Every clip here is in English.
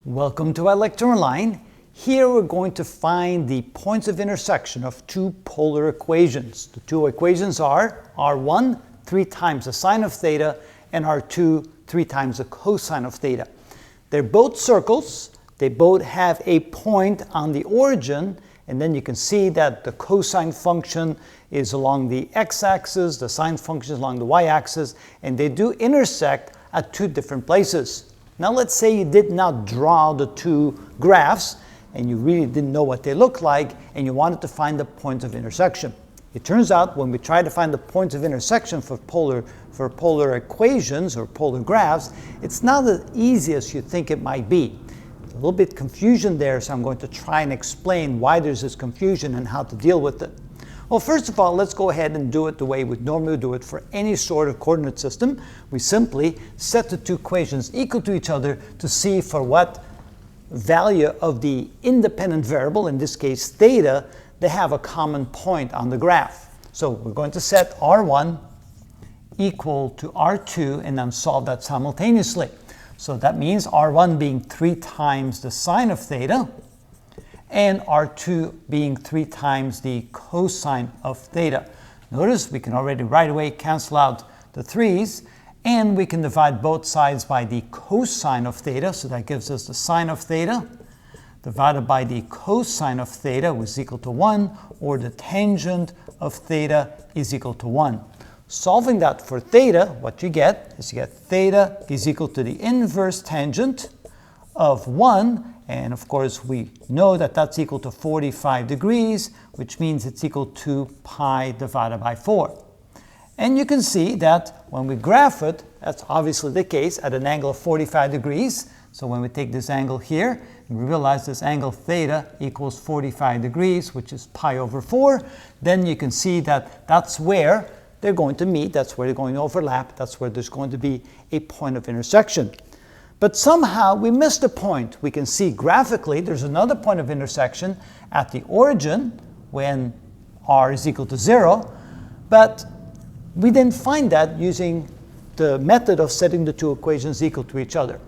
Welcome to our lecture online. Here we're going to find the points of intersection of two polar equations. The two equations are R1, 3 times the sine of theta, and R2, 3 times the cosine of theta. They're both circles. They both have a point on the origin, and then you can see that the cosine function is along the x-axis, the sine function is along the y-axis, and they do intersect at two different places. Now let's say you did not draw the two graphs and you really didn't know what they look like and you wanted to find the points of intersection. It turns out when we try to find the points of intersection for polar equations or polar graphs, it's not as easy as you think it might be. There's a little bit confusion there, so I'm going to try and explain why there's this confusion and how to deal with it. Well, first of all, let's go ahead and do it the way we normally do it for any sort of coordinate system. We simply set the two equations equal to each other to see for what value of the independent variable, in this case theta, they have a common point on the graph. So we're going to set R1 equal to R2 and then solve that simultaneously. So that means R1 being 3 times the sine of theta, and R2 being 3 times the cosine of theta. Notice we can already right away cancel out the 3's, and we can divide both sides by the cosine of theta, so that gives us the sine of theta divided by the cosine of theta, which is equal to 1, or the tangent of theta is equal to 1. Solving that for theta, what you get is you get theta is equal to the inverse tangent of 1, and of course we know that that's equal to 45 degrees, which means it's equal to pi divided by 4. And you can see that when we graph it, that's obviously the case at an angle of 45 degrees. So when we take this angle here, and we realize this angle theta equals 45 degrees, which is pi over 4, then you can see that that's where they're going to meet, that's where they're going to overlap, that's where there's going to be a point of intersection. But somehow we missed a point. We can see graphically there's another point of intersection at the origin when r is equal to 0, but we didn't find that using the method of setting the two equations equal to each other.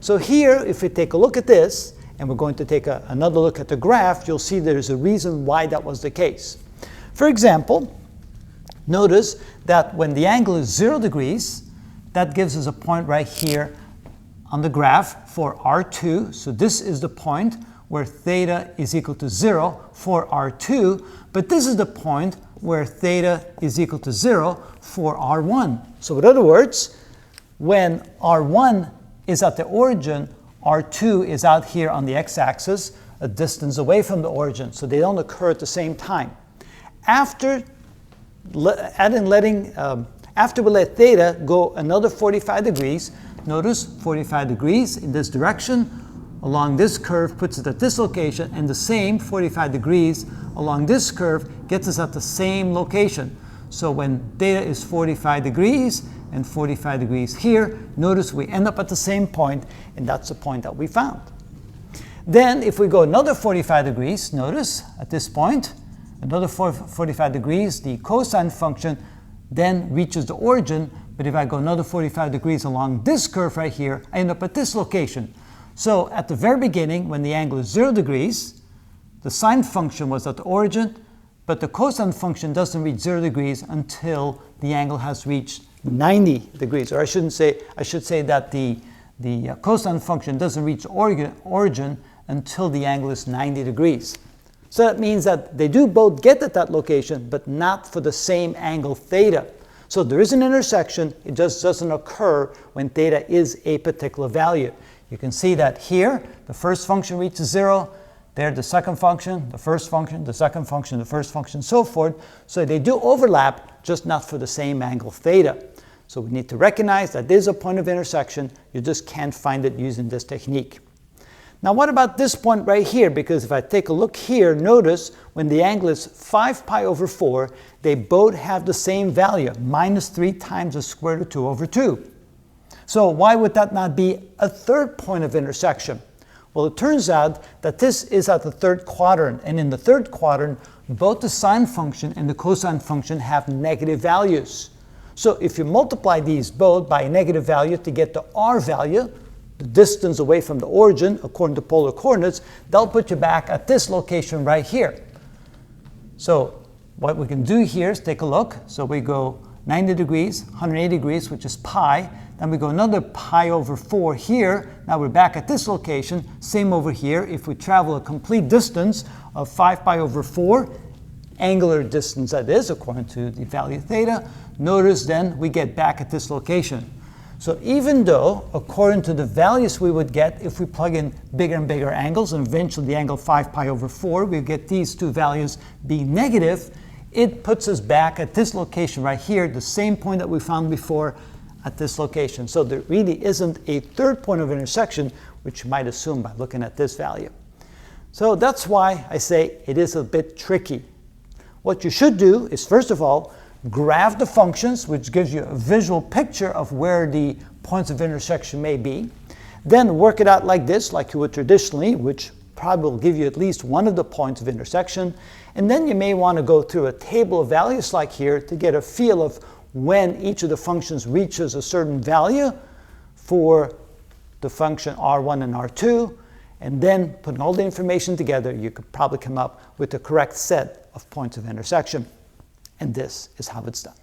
So here, if we take a look at this, and we're going to take another look at the graph, you'll see there's a reason why that was the case. For example, notice that when the angle is 0 degrees, that gives us a point right here on the graph for R2. So this is the point where theta is equal to 0 for R2, but this is the point where theta is equal to 0 for R1. So in other words, when R1 is at the origin, R2 is out here on the x-axis, a distance away from the origin, so they don't occur at the same time. After we let theta go another 45 degrees, notice 45 degrees in this direction along this curve puts it at this location, and the same 45 degrees along this curve gets us at the same location. So when theta is 45 degrees and 45 degrees here, notice we end up at the same point, and that's the point that we found. Then if we go another 45 degrees, notice at this point, another 45 degrees, the cosine function then reaches the origin. But if I go another 45 degrees along this curve right here, I end up at this location. So at the very beginning, when the angle is 0 degrees, the sine function was at the origin, but the cosine function doesn't reach 0 degrees until the angle has reached 90 degrees. Or I should say that the cosine function doesn't reach origin until the angle is 90 degrees. So that means that they do both get at that location, but not for the same angle theta. So there is an intersection, it just doesn't occur when theta is a particular value. You can see that here, the first function reaches 0, there the second function, the first function, the second function, the first function, so forth. So they do overlap, just not for the same angle theta. So we need to recognize that there's a point of intersection, you just can't find it using this technique. Now what about this point right here? Because if I take a look here, notice when the angle is 5 pi over 4, they both have the same value, minus 3 times the square root of 2 over 2. So why would that not be a third point of intersection? Well, it turns out that this is at the third quadrant, and in the third quadrant, both the sine function and the cosine function have negative values. So if you multiply these both by a negative value to get the r value, the distance away from the origin according to polar coordinates, that'll put you back at this location right here. So what we can do here is take a look. So we go 90 degrees, 180 degrees, which is pi. Then we go another pi over 4 here. Now we're back at this location. Same over here. If we travel a complete distance of 5 pi over 4, angular distance that is, according to the value theta, notice then we get back at this location. So even though, according to the values we would get if we plug in bigger and bigger angles, and eventually the angle 5 pi over 4, we get these two values being negative, it puts us back at this location right here, the same point that we found before at this location. So there really isn't a third point of intersection, which you might assume by looking at this value. So that's why I say it is a bit tricky. What you should do is, first of all, graph the functions, which gives you a visual picture of where the points of intersection may be. Then work it out like this, like you would traditionally, which probably will give you at least one of the points of intersection. And then you may want to go through a table of values like here to get a feel of when each of the functions reaches a certain value for the function r1 and r2. And then putting all the information together, you could probably come up with the correct set of points of intersection. And this is how it's done.